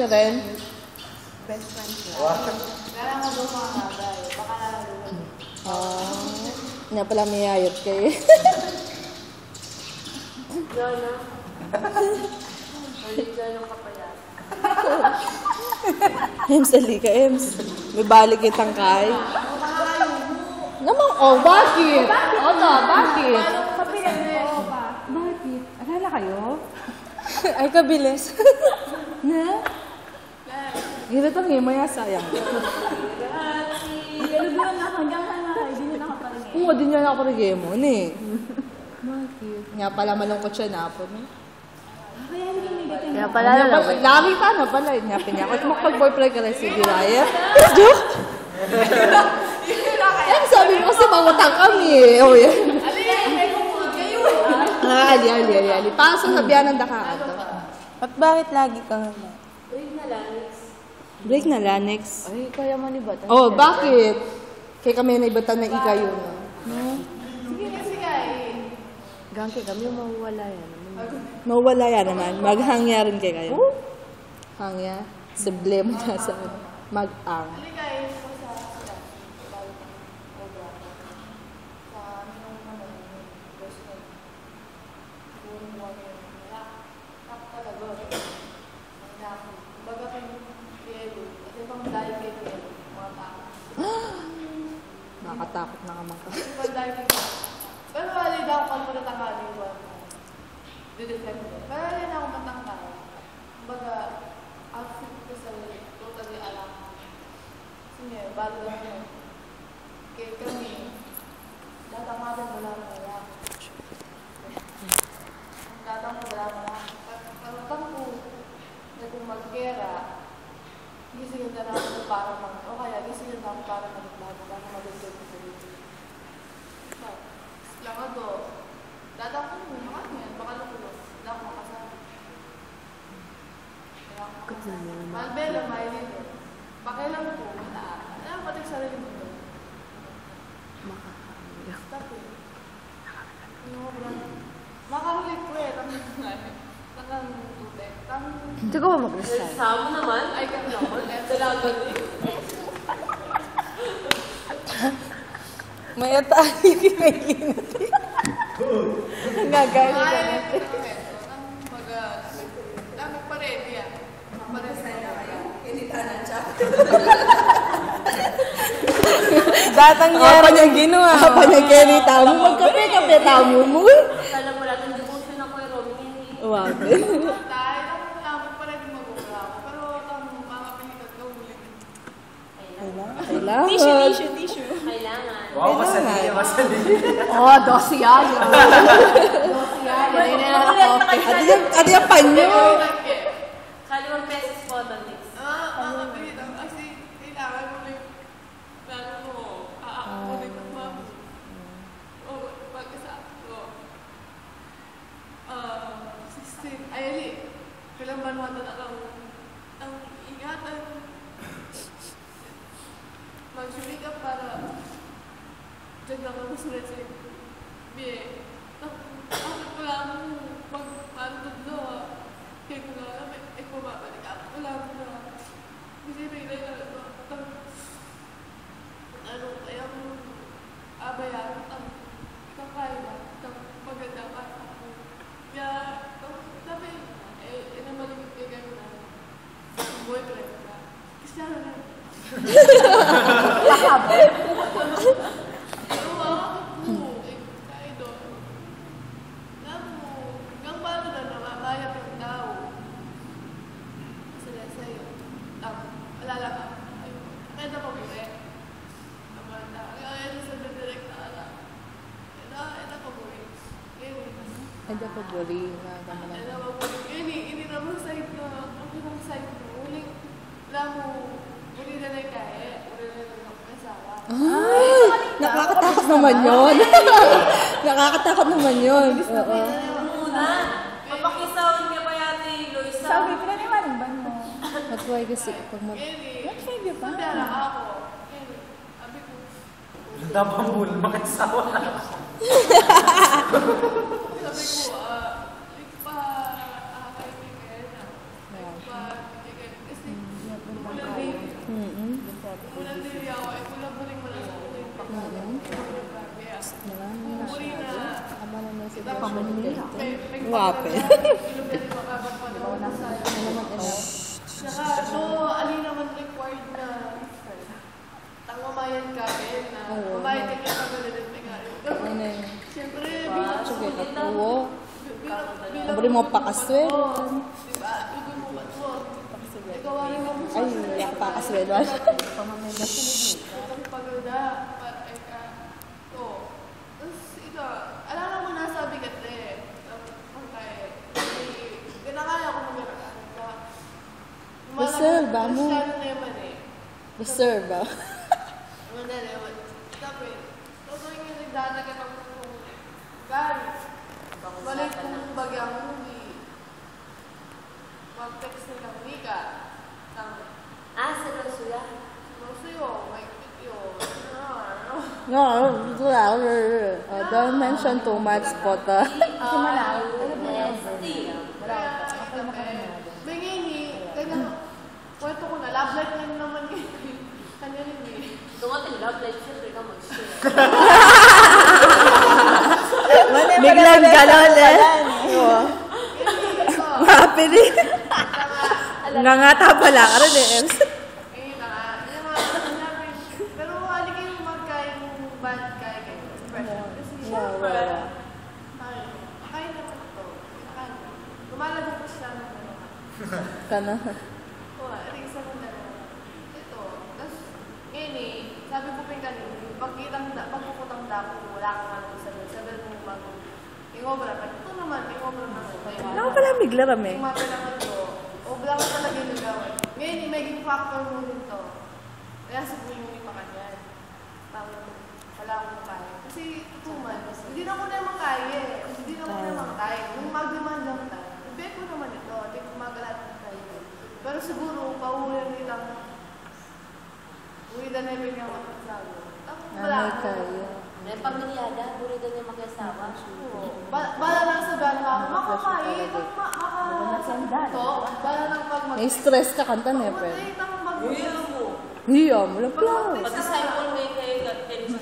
rin. Best friends lang. Kaya nga doon mga nabay. Baka nalulugan. Nga pala may ayot kayo. Jono. Ulit Jono ka pala. Ems, alika, Ems. May balik kitang kay. Namang, bakit? Bakit? Bakit? Alala kayo? Ay, kabilis. Na? Gila itong himaya, sayang. Galuduran na ako. Hanggang na hindi nyo nakapaligay. Oo, di niya nakarigay mo, ni. Bakit? Nga pala malungkot siya na po, no? Kaya hindi may Kaya pala, lagi pa na pala. Nga pinyakot mo pag-boyfriend ka rin si Jiraya. Joke! Yan, sabi mo kasi mangutang kami eh. O yan. Ali. Pasok sa biyanan da ka ato. At bakit lagi kang ano? Break na la, next. Ay, kaya manibatan. Oh, bakit? Kaya kami naibatan na ikayo na. No? Gangke kami, mawawala yan. Mawala yan naman. Maghangya rin kayo. Hangya. Sublime na sa mag-ang. Nakakatakot na kamang ka. Pero wala daw ako muna tangali ko. Didefend ko. Pero wala na ako matangkal. Kumbaga, outfit ko sa totally alam. Kasi nga, bago lang yun. Kaya kami, tatamagan wala. Tatang wala. Karutang ko na kung mag-gera, gisingin na ako para o kaya gisingin na ako para magbago, para mag-gera ko sa dito. Lang ako, datang ko muna kanyan, baka lukulong, wala akong makasama. Malbela, mailin doon. Pakialam ko, mataas. Alam pati sa sarili mo doon. Makakaliyak. Stop eh. Makahulit ko eh, tangang utek. Hindi ko ba mag-resign? Sama naman, ay kami naman, dalagan eh. May atali kinaginati. Ang gagawin ka natin. Dami pa rin yan. Maparesign na kayo. Kinitanan siya. Datang yara niya ginawa. Apa niya kinita mo. Magkape-kape tamo mo. Alam mo natin, devotion ako yung Robin. Wow. Dahil ako lamang pa rin mag-uulaw. Pero itong mga pinikat ka ulit. Kailangan. Tissue. Kailangan. Wow, masali. Oh, dosya yun. Adi yung panyo. Kalimang pesos po ito, Nix. Kasi kailangan mo may plano mo. Aakunin ng mama. O, pagkasama ko. Sister, ayali. Kailang banwata na lang. Ang ingatan. Mag-suri ka para dyan lang ang masulat sa'yo. Biye. Ako wala mo pag-pantod na. Kaya ko nga alam, pumabalik ako. Wala mo na. Kasi may ilan na ano, kaya mo abayan ang kakaya ng maganda ka. Kaya, sabi, inamalimit kayo gano'n na boyfriend ka. Kasi ano na. Hindi ako buri na naman. Ini naman side na, ako ng side na, uling, uli na na kaya, uli na na kasawa. Nakakatakot naman yun. Nakakatakot naman yun. Oo. Mapakisawan niya pa yata yung Loisa. Sabi, pinaniwanan ba mo? That's why kasi pag mag... What five yun pa? Sabi ako. Sabi ko. Dabambul, makasawa. Sabi ko, kaibigan na. Guwape. Saka, no, alin naman required na tangmamayan ka rin na mamayad ka kaya pagalitin ka rin. Siyempre, bilang Sige, katuwo. Abri mo pa kaswel. diba, ibig mo ba ito? Ikaw rin mo Ay, yak pa kaswel. paganda, to. Tapos, ito, alam mo na sabi ka kinakaya ko mag-aralan ka. Basel, ba mo? Masyado na yaman eh. Reserve ba? Madali, tapos, tutuwing yung nagdadagan ng guys, balik kong bagyang movie. Mag-text nilang Mika. Sa Rosuya? Rosuyo, may video. No, don't mention too much, Pota. Kasi malaw. May ngini, kanya, kwento ko na, love life na naman kanya rin eh. Dumating love life, siyempre ka mag-share. Biglang gano'n eh. Happy din. Nangata pala ka rin eh, Ems. Ayun na nga. Yung mga sinabi. Pero hali kayo magkain yung bad guy kayo. Kasi syempre, kain naman ito. Kain. Lumalabog ko siya ng ano. Kana. Oo, isa mo na. Ito. Tapos, ngayon eh, sabi ko pa yung kanina, pagpuputang dako, wala kang ano sa doon. Sabi mo bago, ingobra. Ito naman, ingobra naman. Ako pala bigla rami. Yung mga naman to, obra ko talaga yung nagawin. Ngayon, yung maging factor mo rin to. Kaya siguro yung pa kanya. Tawag ko, wala akong kaya. Kasi, 2 months, hindi na ko na makaya eh. Hindi na ko na makaya. Nung mag-demand lang tayo, ibig ko naman ito. Hindi ko magalat tayo. Pero siguro, pauwihan nilang uwi na namin yung makasago. Wala Anay ako. kayo. May pamilyada, buri doon yung mag-asawa. Bala lang sa gana, makakain, bala lang pag May stress ka kanta na eh, Pwede. pero. Hiya, mo lang pala. Pag-disciple mo yung kayo gatin sa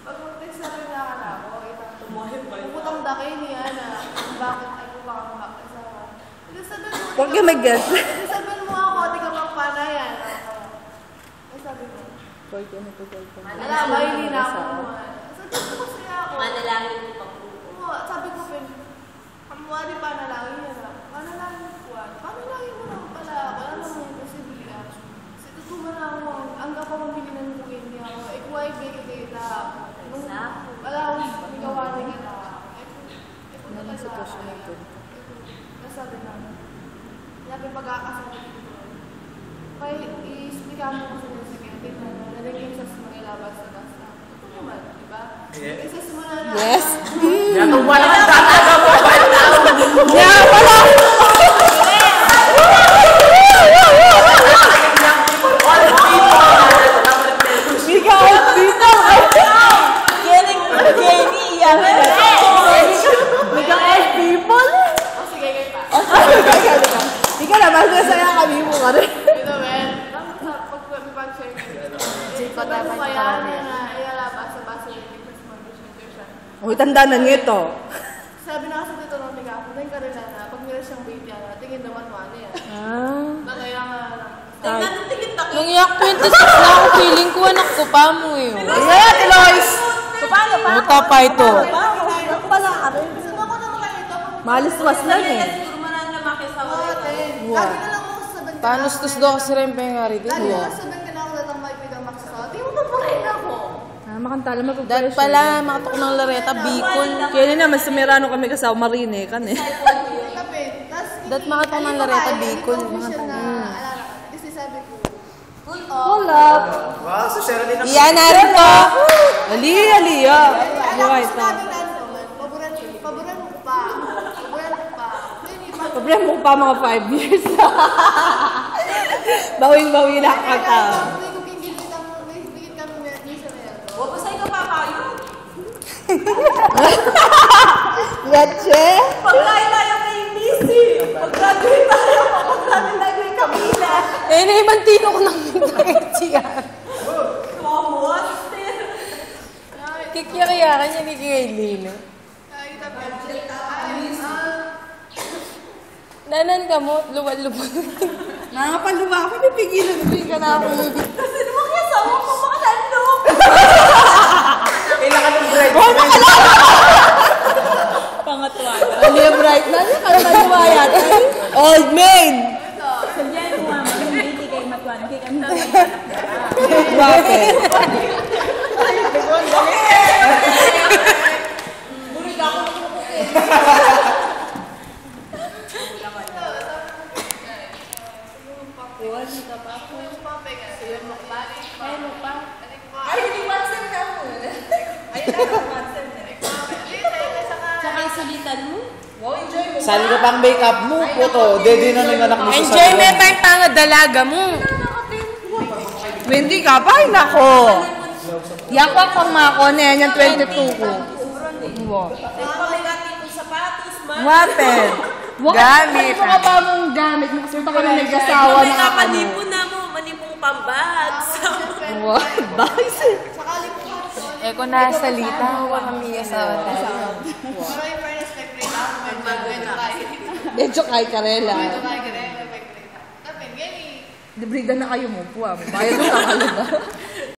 Pag mag-text na rin na ako, puputang dakay niya na bakit ay ko baka makakasawa. Ito sabihin mo, Huwag ka mag-guess. ito sabihin mo ako, di ka magpanayan. Ay sabi mo, Huwag ka na pagkal ka. alam ba, hindi na ako naman. Sabi ko kasi ako. manalangin mo pang grupo. Oo, sabi ko pa, kamuha di panalangin niya na. Panalangin ko, panalangin mo lang pala. Wala naman yung posibilidad. Kasi tutuman na ako, ang kapamamili ng buhay niya ako. Ikaw ay bigay na ako. Wala akong gawa niya na. Anong sitwasyon natin? Nasabi na. Sinabi pag-aakasabi dito. Kaya i-speak mo ko sa music. Tingnan mo, nalagyan sa mga ilabas na basta. Ito naman, di ba? Isa sa mga na. Yes. Yan ang wala ang tataga mo. Yeah, wala! Ikaw, dito! Kenny, iyan. Ikaw, people? O sige, kayo pa. Ikaw na, mas masaya kami mo ka rin. Ito, men. Pag-share ka dito. Sabi mo kaya na ialabas sa basa yung Christmas mag-share. Uy, tandanan nyo ito. Sabi na kasi dito nung tiga, kung ka rin na, pag meron siyang baby, tingin naman mo ano yan. Ah. Kaya nga, Tingnan ang tingin-takit. Nung yak 26 na ako, feeling ko anak ko pa mo eh. Ayan, Eloise! Muta pa ito. sino ako naman kayo ito? Malis-was lang eh. Siguro marang lumaki sa Lagi na lang ako sasabihin ka. Panustos daw kasi rin pa yung nga rito. Lagi na lang sasabihin ka na ako datang may pigang maksasawa. Di mo pa rin ako. Ah, makantala mo Dahil pala, makatok ng Lareta, Bicol. Kaya na, mas sumirano kami kasama Marine kan eh. Kapit. Dat makatok ng Lareta, Bicol. Kasi sabi ko, Pull up! Wow, so Sherilyn ang Iyan na rin po. Ali, aliya! Buhay gusto ito. namin ano, paboran mo pa. Paboran mo pa. Problema mo pa mga 5 years. Bawing-bawi na kata. May kukinggilit ang bigit kami ni sa Real. Huwag ko sa ikaw papayo. Yache? Pagkain tayo kay Missy. Pag-graduate tayo, pag-graduate tayo kay Camila. Eh, naibantino ko ng siya. Momos. Kikiyariyakan niya ni Kaylin. Ay, tapos. Nanan ka mo, luwal-luwal. Nakakapaluwa ako, napigilan ko yung kanakong. Kasi naman kaya sa ako mamakadalo. Kailangan ng bread. Ali bright na niya, kalamaluwa yata. Old maid! Sabihan mo mama, hindi kay matuan, kay kami na Bakit? Ay, hindi WhatsApp na mo. Ayun na, WhatsApp na. Tsaka yung sulitan mo. Wow, enjoy mo. Sali ka pang makeup mo, puto. Dede na ng anak mo sa Enjoy mo pa yung tanga dalaga mo. Wendy ka pa? Ay, nako. Yakwak pang mako na yan, yung 22 ko. Wow. Pamigati ko sapatos, ma. Wapen. Gamit. Ano ka pa mong gamit mo? Kasi ito ka na nag-asawa na ako. Manipon na mo, manipong pambags. Wow, bakit? Eh kung nasalita, huwag kami asawa tayo. Pero yung fairness, nag-grade ako. Medyo kaya. Medyo kay Karela. Medyo kaya ka rin, nag-grade ako. Tapos, yan eh. Librigan na kayo mo po. Bayad mo ka ba?